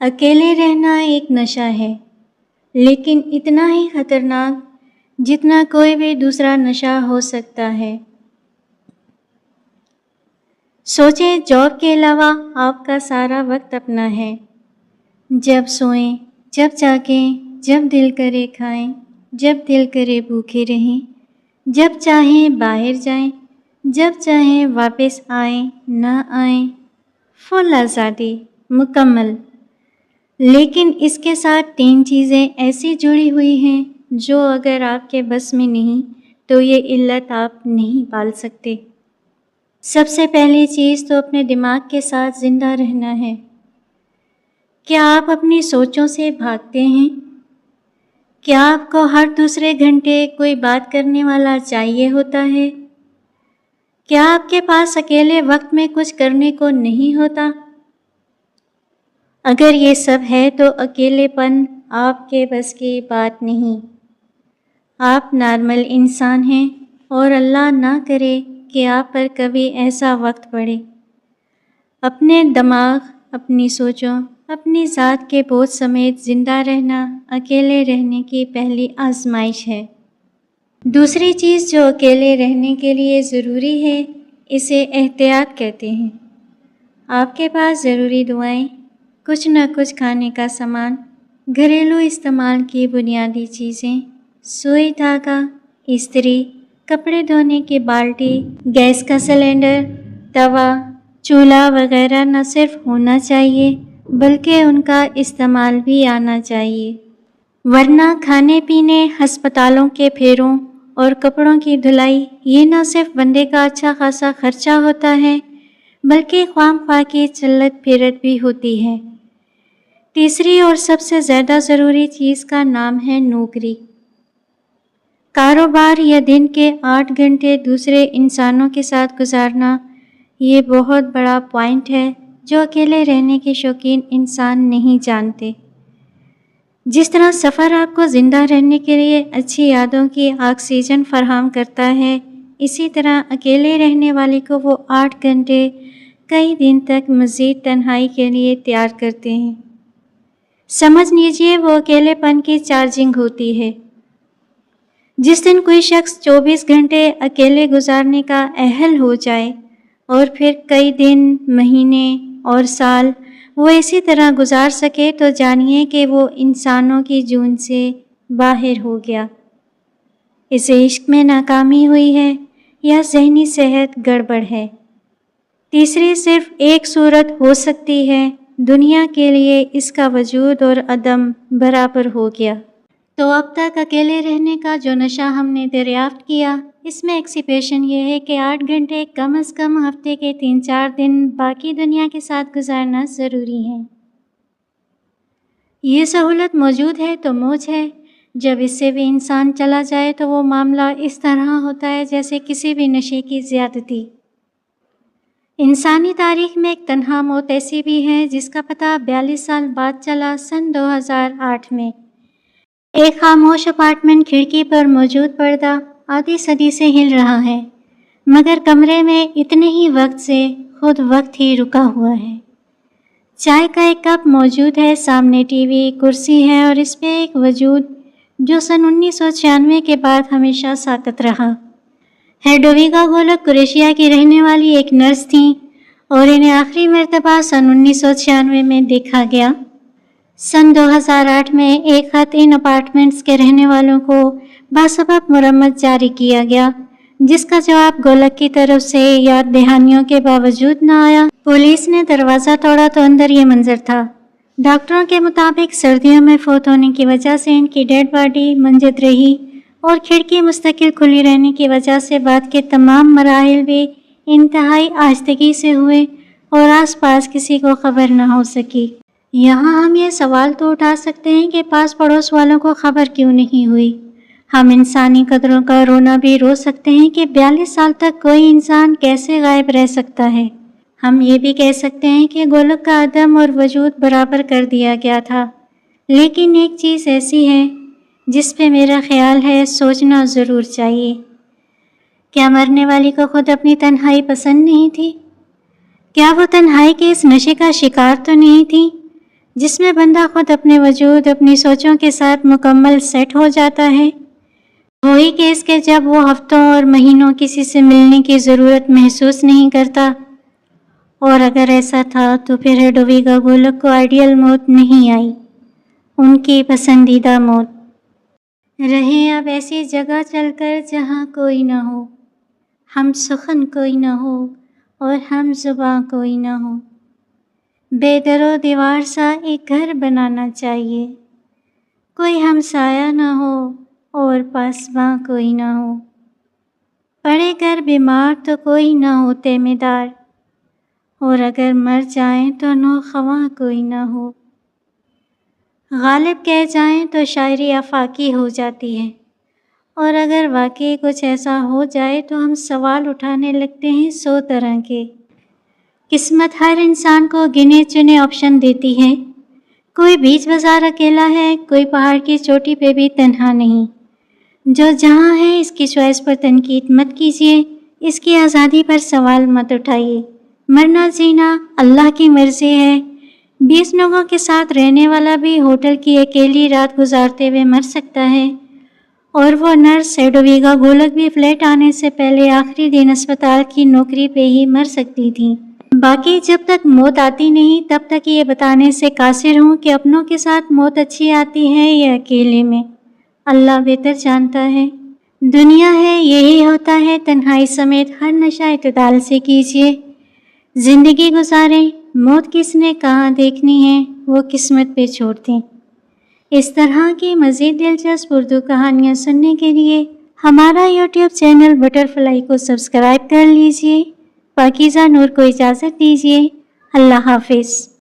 اکیلے رہنا ایک نشہ ہے، لیکن اتنا ہی خطرناک جتنا کوئی بھی دوسرا نشہ ہو سکتا ہے۔ سوچیں، جاب کے علاوہ آپ کا سارا وقت اپنا ہے۔ جب سوئیں، جب جاگیں، جب دل کرے کھائیں، جب دل کرے بھوکے رہیں، جب چاہیں باہر جائیں، جب چاہیں واپس آئیں نہ آئیں، فل آزادی، مکمل۔ لیکن اس کے ساتھ 3 چیزیں ایسی جڑی ہوئی ہیں جو اگر آپ کے بس میں نہیں تو یہ علت آپ نہیں پال سکتے۔ سب سے پہلی چیز تو اپنے دماغ کے ساتھ زندہ رہنا ہے۔ کیا آپ اپنی سوچوں سے بھاگتے ہیں؟ کیا آپ کو ہر دوسرے گھنٹے کوئی بات کرنے والا چاہیے ہوتا ہے؟ کیا آپ کے پاس اکیلے وقت میں کچھ کرنے کو نہیں ہوتا؟ اگر یہ سب ہے تو اکیلے پن آپ کے بس کی بات نہیں۔ آپ نارمل انسان ہیں اور اللہ نہ کرے کہ آپ پر کبھی ایسا وقت پڑے۔ اپنے دماغ، اپنی سوچوں، اپنی ذات کے بوجھ سمیت زندہ رہنا اکیلے رہنے کی پہلی آزمائش ہے۔ دوسری چیز جو اکیلے رہنے کے لیے ضروری ہے، اسے احتیاط کہتے ہیں۔ آپ کے پاس ضروری دعائیں، کچھ نہ کچھ کھانے کا سامان، گھریلو استعمال کی بنیادی چیزیں، سوئی دھاگا، استری، کپڑے دھونے کی بالٹی، گیس کا سلنڈر، توا، چولہا وغیرہ نہ صرف ہونا چاہیے بلکہ ان کا استعمال بھی آنا چاہیے، ورنہ کھانے پینے، ہسپتالوں کے پھیروں اور کپڑوں کی دھلائی، یہ نہ صرف بندے کا اچھا خاصا خرچہ ہوتا ہے بلکہ خواہ خواہ کی چلت پھرت بھی ہوتی ہے۔ تیسری اور سب سے زیادہ ضروری چیز کا نام ہے نوکری۔ کاروبار یا دن کے 8 گھنٹے دوسرے انسانوں کے ساتھ گزارنا، یہ بہت بڑا پوائنٹ ہے جو اکیلے رہنے کے شوقین انسان نہیں جانتے۔ جس طرح سفر آپ کو زندہ رہنے کے لیے اچھی یادوں کی آکسیجن فراہم کرتا ہے، اسی طرح اکیلے رہنے والے کو وہ 8 گھنٹے کئی دن تک مزید تنہائی کے لیے تیار کرتے ہیں۔ سمجھ لیجئے وہ اکیلے پن کی چارجنگ ہوتی ہے۔ جس دن کوئی شخص 24 گھنٹے اکیلے گزارنے کا اہل ہو جائے اور پھر کئی دن، مہینے اور سال وہ اسی طرح گزار سکے تو جانیے کہ وہ انسانوں کی جون سے باہر ہو گیا۔ اسے عشق میں ناکامی ہوئی ہے یا ذہنی صحت گڑبڑ ہے۔ تیسری صرف ایک صورت ہو سکتی ہے، دنیا کے لیے اس کا وجود اور عدم برابر ہو گیا۔ تو اب تک اکیلے رہنے کا جو نشہ ہم نے دریافت کیا، اس میں ایکسپریشن یہ ہے کہ 8 گھنٹے کم از کم ہفتے کے 3-4 دن باقی دنیا کے ساتھ گزارنا ضروری ہے۔ یہ سہولت موجود ہے تو موج ہے، جب اس سے بھی انسان چلا جائے تو وہ معاملہ اس طرح ہوتا ہے جیسے کسی بھی نشے کی زیادتی۔ انسانی تاریخ میں ایک تنہا موت ایسی بھی ہے جس کا پتہ 42 سال بعد چلا، سن 2008 میں۔ ایک خاموش اپارٹمنٹ کھڑکی پر موجود پردہ آدھی صدی سے ہل رہا ہے، مگر کمرے میں اتنے ہی وقت سے خود وقت ہی رکا ہوا ہے۔ چائے کا ایک کپ موجود ہے، سامنے ٹی وی، کرسی ہے اور اس پہ ایک وجود جو سن 1996 کے بعد ہمیشہ ساکت رہا۔ ہیڈویگا گولک کروشیا کی رہنے والی ایک نرس تھیں اور انہیں آخری مرتبہ سن 1996 میں دیکھا گیا۔ سن 2008 میں ایک خط ان اپارٹمنٹس کے رہنے والوں کو باسبب مرمت جاری کیا گیا، جس کا جواب گولک کی طرف سے یاد دہانیوں کے باوجود نہ آیا۔ پولیس نے دروازہ توڑا تو اندر یہ منظر تھا۔ ڈاکٹروں کے مطابق سردیوں میں فوت ہونے کی وجہ سے ان کی ڈیڈ باڈی منجمد رہی اور کھڑکی مستقل کھلی رہنے کی وجہ سے بعد کے تمام مراحل بھی انتہائی آہستگی سے ہوئے اور آس پاس کسی کو خبر نہ ہو سکی۔ یہاں ہم یہ سوال تو اٹھا سکتے ہیں کہ پاس پڑوس والوں کو خبر کیوں نہیں ہوئی۔ ہم انسانی قدروں کا رونا بھی رو سکتے ہیں کہ 42 سال تک کوئی انسان کیسے غائب رہ سکتا ہے۔ ہم یہ بھی کہہ سکتے ہیں کہ گولک کا عدم اور وجود برابر کر دیا گیا تھا، لیکن ایک چیز ایسی ہے جس پہ میرا خیال ہے سوچنا ضرور چاہیے۔ کیا مرنے والی کو خود اپنی تنہائی پسند نہیں تھی؟ کیا وہ تنہائی کے اس نشے کا شکار تو نہیں تھی جس میں بندہ خود اپنے وجود اپنی سوچوں کے ساتھ مکمل سیٹ ہو جاتا ہے۔ وہی کیس کہ جب وہ ہفتوں اور مہینوں کسی سے ملنے کی ضرورت محسوس نہیں کرتا، اور اگر ایسا تھا تو پھر ہیڈویگا گولک کو آئیڈیل موت نہیں آئی، ان کی پسندیدہ موت۔ رہیں اب ایسی جگہ چل کر جہاں کوئی نہ ہو، ہم سخن کوئی نہ ہو اور ہم زباں کوئی نہ ہو، بے در و دیوار سا ایک گھر بنانا چاہیے، کوئی ہمسایہ نہ ہو اور پاسباں کوئی نہ ہو، پڑے گر بیمار تو کوئی نہ ہو تیمے دار، اور اگر مر جائیں تو نوخواں کوئی نہ ہو۔ غالب کہہ جائیں تو شاعری آفاقی ہو جاتی ہے، اور اگر واقعی کچھ ایسا ہو جائے تو ہم سوال اٹھانے لگتے ہیں 100 طرح کے۔ قسمت ہر انسان کو گنے چنے آپشن دیتی ہے، کوئی بیچ بازار اکیلا ہے، کوئی پہاڑ کی چوٹی پہ بھی تنہا نہیں۔ جو جہاں ہے اس کی چوائس پر تنقید مت کیجیے، اس کی آزادی پر سوال مت اٹھائیے۔ مرنا جینا اللہ کی مرضی ہے، 20 لوگوں کے ساتھ رہنے والا بھی ہوٹل کی اکیلی رات گزارتے ہوئے مر سکتا ہے، اور وہ نرس ہیڈویگا گولک بھی فلیٹ آنے سے پہلے آخری دن اسپتال کی نوکری پہ ہی مر سکتی تھی۔ باقی جب تک موت آتی نہیں تب تک یہ بتانے سے قاصر ہوں کہ اپنوں کے ساتھ موت اچھی آتی ہے یا اکیلے میں، اللہ بہتر جانتا ہے۔ دنیا ہے یہی ہوتا ہے، تنہائی سمیت ہر نشہ اعتدال سے کیجیے، زندگی گزاریں، موت کس نے کہاں دیکھنی ہے وہ قسمت پہ چھوڑ دیں۔ اس طرح کی مزید دلچسپ اردو کہانیاں سننے کے لیے ہمارا یوٹیوب چینل بٹر فلائی کو سبسکرائب کر لیجیے۔ پاکیزہ نور کو اجازت دیجیے۔ اللہ حافظ۔